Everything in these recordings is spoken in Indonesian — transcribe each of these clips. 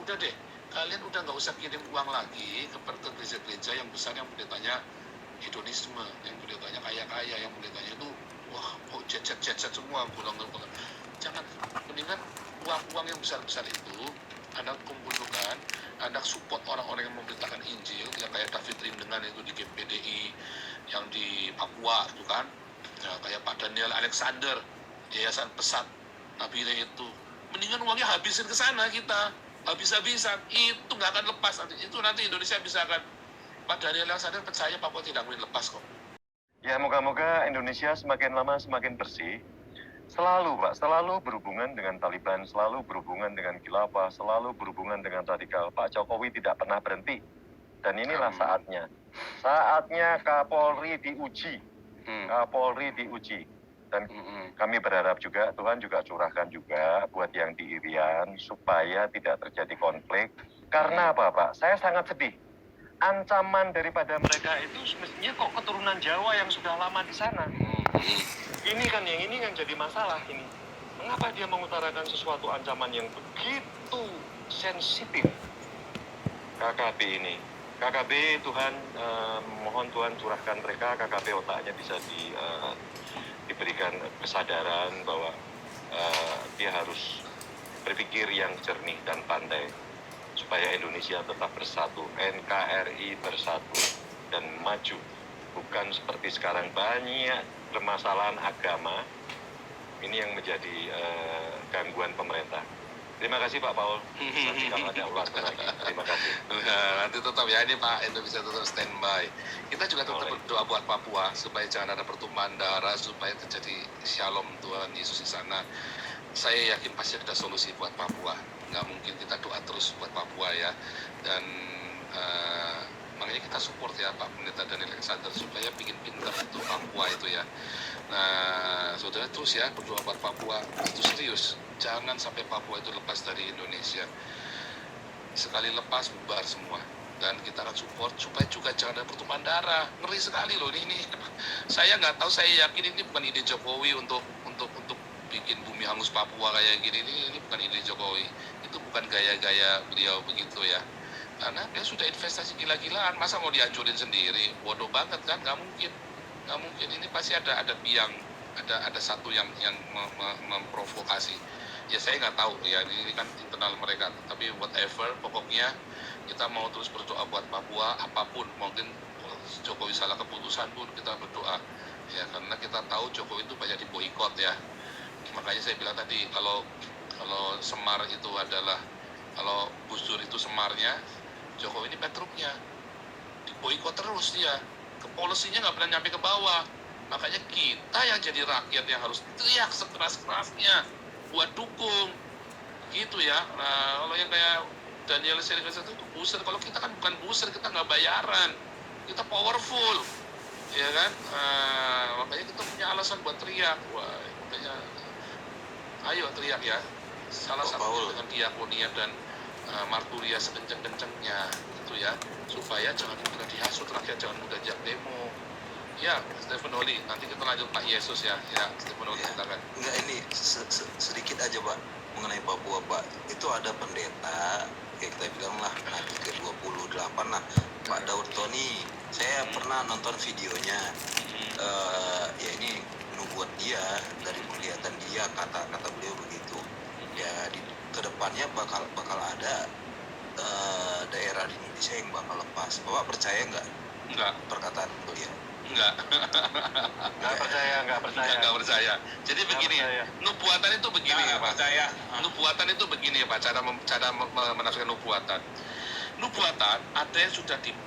udah deh, kalian udah nggak usah kirim uang lagi ke gereja-gereja yang besar yang pendetanya hedonisme, yang pendetanya kaya-kaya, yang pendetanya itu wah kok jet semua golongan-golongan. Jangan, mendingan uang-uang yang besar-besar itu Anda kumpulkan, Anda support orang-orang yang memberitakan Injil, yang kayak David Rindengan itu di GPDI, yang di Papua itu kan, ya, kayak Pak Daniel Alexander, Yayasan Pesat Nabire itu. Mendingan uangnya habisin ke sana kita, habis-habisan, itu nggak akan lepas nanti. Itu nanti Indonesia bisa akan, Pak Daniel Alexander percaya Papua tidak mungkin lepas kok. Ya, moga-moga Indonesia semakin lama semakin bersih. Selalu, Pak, selalu berhubungan dengan Taliban, selalu berhubungan dengan khilafah, selalu berhubungan dengan radikal. Pak Jokowi tidak pernah berhenti. Dan inilah saatnya. Saatnya Kapolri diuji. Kapolri diuji. Dan kami berharap juga, Tuhan juga curahkan juga buat yang di Irian, supaya tidak terjadi konflik. Karena apa, Pak? Saya sangat sedih. Ancaman daripada mereka itu semestinya kok keturunan Jawa yang sudah lama di sana. Ini kan yang jadi masalah ini. Mengapa dia mengutarakan sesuatu ancaman yang begitu sensitif? KKB ini. KKB Tuhan, mohon Tuhan curahkan mereka, KKB otaknya bisa diberikan kesadaran bahwa dia harus berpikir yang jernih dan pandai supaya Indonesia tetap bersatu, NKRI bersatu dan maju. Bukan seperti sekarang banyak permasalahan agama, ini yang menjadi gangguan pemerintah. Terima kasih Pak Paul. Nanti kalau ada waktu lagi. Terima kasih. Nanti tetap ya, ini Pak Endo bisa tetap standby. Kita juga tetap berdoa buat Papua supaya jangan ada pertumpahan darah, supaya terjadi shalom Tuhan Yesus di sana. Saya yakin pasti ada solusi buat Papua. Nggak mungkin kita doa terus buat Papua ya. Dan makanya kita support ya Pak Pendeta Daniel Alexander supaya bikin pintar itu Papua itu ya. Nah, saudara terus ya berdoa buat Papua, itu serius. Jangan sampai Papua itu lepas dari Indonesia. Sekali lepas bubar semua. Dan kita akan support supaya juga jangan ada pertumpahan darah. Ngeri sekali loh ini. Saya nggak tahu, saya yakin ini bukan ide Jokowi untuk bikin bumi hangus Papua kayak gini. Ini bukan ide Jokowi. Itu bukan gaya-gaya beliau begitu ya. Karena dia sudah investasi gila-gilaan, masa mau dihancurin sendiri? Bodoh banget kan, nggak mungkin. Nggak mungkin, ini pasti ada biang, ada satu yang memprovokasi. Ya saya nggak tahu ya, ini kan internal mereka. Tapi whatever, pokoknya kita mau terus berdoa buat Papua, apapun. Mungkin Jokowi salah keputusan pun kita berdoa. Ya karena kita tahu Jokowi itu banyak diboikot ya. Makanya saya bilang tadi, kalau Semar itu adalah, kalau Gus Dur itu Semarnya, Jokowi ini Petruknya. Diboikot terus dia. Polisinya nggak pernah nyampe ke bawah. Makanya kita yang jadi rakyat yang harus teriak sekeras-kerasnya buat dukung. Gitu ya. Nah, kalau yang kayak Daniel Alexander itu buser. Kalau kita kan bukan buser, kita nggak bayaran. Kita powerful. Ya kan? Makanya kita punya alasan buat teriak. Wah, makanya ayo teriak ya. Salah satu dengan diakonia dan marturia sekenceng-kencengnya gitu ya, supaya jangan mudah dihasut rakyat, jangan mudah jak demo. Ya, Stephen Oli, nanti kita lanjut Pak Yesus ya. Ya, Stephen Oli, silakan. Enggak, ini sedikit aja Pak mengenai Papua Pak. Itu ada pendeta, kayak kita bilang lah, nanti ke 28 lah, Pak Daud Tony. Saya pernah nonton videonya. Ya ini nubuat dia, dari penglihatan dia, kata beliau begitu. Ya di kedepannya bakal ada daerah di Indonesia yang bakal lepas. Bapak percaya nggak? Enggak. Perkataan beliau? Enggak. Nggak percaya. Jadi begini, nubuatan itu begini ya Pak. Nubuatan itu begini ya Pak, cara menafsirkan nubuatan. Nubuatan ada yang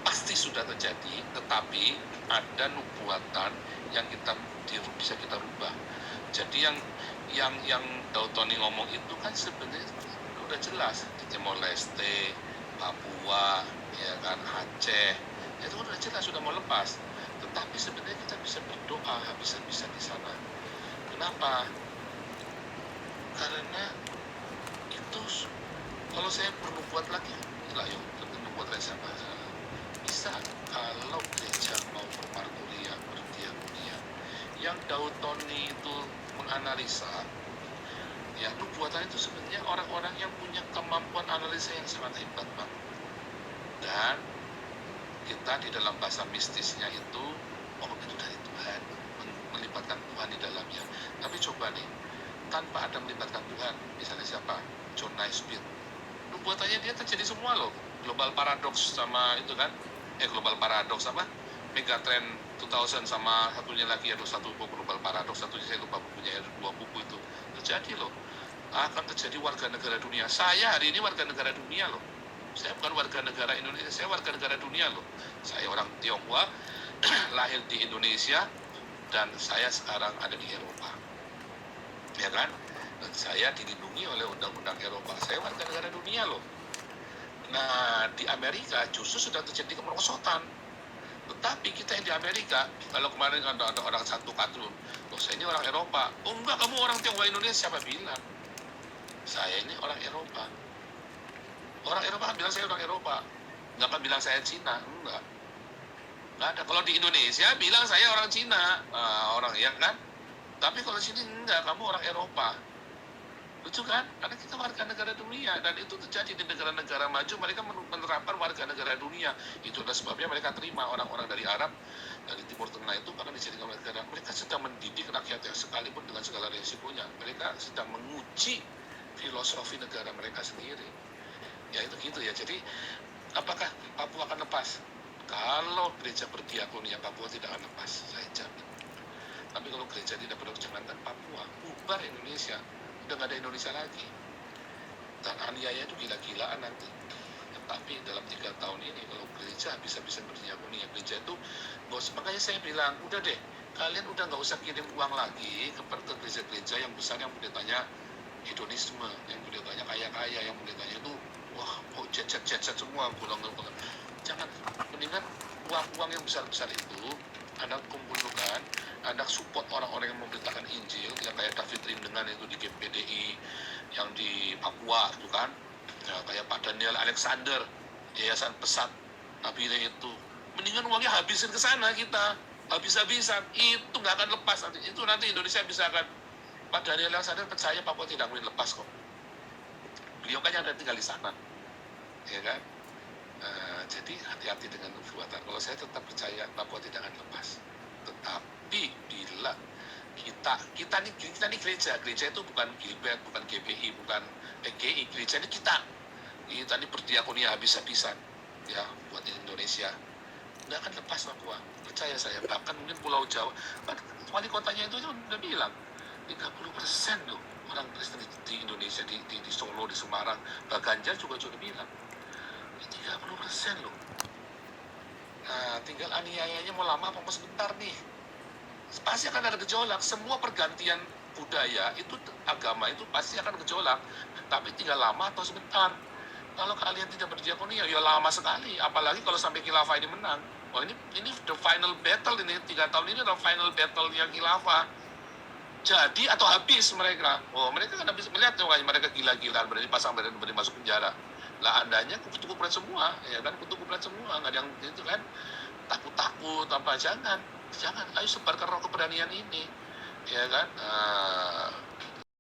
pasti sudah terjadi, tetapi ada nubuatan yang bisa kita rubah. Jadi yang Daud Tony ngomong itu kan sebenarnya udah jelas, di Timor Leste, Papua, ya kan, Aceh, itu udah jelas sudah mau lepas. Tetapi sebenarnya kita bisa berdoa habis-habisan di sana. Kenapa? Karena itu kalau saya perlu buat lagi, lah yuk, perlu buat lagi sama bisa kalau gereja mau bermarturia, berdiakonia. Yang Daud Tony itu menganalisa Ya, nubuatan itu sebenarnya orang-orang yang punya kemampuan analisa yang sangat hebat, Bang. Dan kita di dalam bahasa mistisnya itu, oh itu dari Tuhan, melibatkan Tuhan di dalamnya. Tapi coba nih, tanpa ada melibatkan Tuhan, misalnya siapa? John Naisbitt. Nubuatannya dia terjadi semua loh. Global Paradox sama itu kan, Global Paradox apa? Megatrend 2000 sama satunya lagi ada satu buku Global Paradox, satunya saya lupa bukunya, ada 2 buku itu. Terjadi loh. Akan terjadi warga negara dunia. Saya hari ini warga negara dunia loh. Saya bukan warga negara Indonesia, saya warga negara dunia loh. Saya orang Tionghoa, lahir di Indonesia, dan saya sekarang ada di Eropa. Ya kan? Dan saya dilindungi oleh undang-undang Eropa. Saya warga negara dunia loh. Nah, di Amerika justru sudah terjadi kemerosotan. Tetapi kita yang di Amerika, kalau kemarin ada orang satu katun, loh saya ini orang Eropa. Oh enggak, kamu orang Tionghoa Indonesia, siapa bilang? Saya ini orang Eropa. Orang Eropa kan bilang saya orang Eropa. Nggak kan bilang saya Cina, enggak. Nggak ada. Kalau di Indonesia bilang saya orang Cina, orang ya kan. Tapi kalau sini enggak, kamu orang Eropa. Lucu kan? Karena kita warga negara dunia, dan itu terjadi di negara-negara maju, mereka menerapkan warga negara dunia. Itu adalah sebabnya mereka terima orang-orang dari Arab, dari Timur Tengah itu, karena dijadikan negara. Mereka sedang mendidik rakyatnya, sekalipun dengan segala resikonya. Mereka sedang menguji filosofi negara mereka sendiri. Ya itu gitu ya. Jadi apakah Papua akan lepas? Kalau gereja berdiakonia, Papua tidak akan lepas, saya jamin. Tapi kalau gereja tidak berjalankan Papua, bubar Indonesia, udah nggak ada Indonesia lagi. Dan aniaya itu gila-gilaan nanti. Tapi dalam 3 tahun ini, kalau gereja bisa-bisa berdiakonia, gereja itu bos. Makanya saya bilang, udah deh, kalian udah nggak usah kirim uang lagi ke gereja-gereja yang besar, yang pendetanya hedonisme, yang pendetanya kaya-kaya, yang pendetanya itu wah, jet-jet semua, golongan-golongan. Jangan, mendingan uang-uang yang besar-besar itu Anda kumpulkan, Anda support orang-orang yang memberitakan Injil, yang kayak David Rindengan itu di GPDI, yang di Papua itu kan, ya, kayak Pak Daniel Alexander, Yayasan Pesat Nabire itu. Mendingan uangnya habisin ke sana kita, habis-habisan, itu nggak akan lepas nanti. Itu nanti Indonesia bisa akan, Pak Daniel Alexander percaya Papua tidak mungkin lepas kok. Beliau kan yang ada tinggal di sana, ya kan? Jadi hati-hati dengan nubuatan. Kalau saya tetap percaya Papua tidak akan lepas. Tetapi bila kita nih gereja itu bukan Gilbert, bukan GBI, bukan PGI, gereja ini kita ini berdiakonia habis-habisan ya buat Indonesia. Nggak akan lepas Papua, percaya saya. Bahkan mungkin Pulau Jawa, wali kotanya itu udah bilang 30% loh orang Kristen di Indonesia, di Solo, di Semarang. Pak Ganjar juga sudah bilang 30% loh. Nah, tinggal aniayanya mau lama apa mau sebentar nih. Pasti akan ada gejolak. Semua pergantian budaya itu, agama itu pasti akan gejolak. Tapi tinggal lama atau sebentar. Kalau kalian tidak berdiakonia, ya lama sekali. Apalagi kalau sampai khilafah ini menang. Oh ini the final battle ini. 3 tahun ini adalah final battle yang khilafah. Jadi atau habis mereka. Oh mereka kan habis melihat tuh, mereka gila-gilaan berani pasang berani masuk penjara. Lah andanya kupu-kupulan semua, ya kan, kupu-kupulan semua, nggak ada yang itu kan, takut-takut apa, jangan, ayo sebarkan roh keberanian ini, ya kan.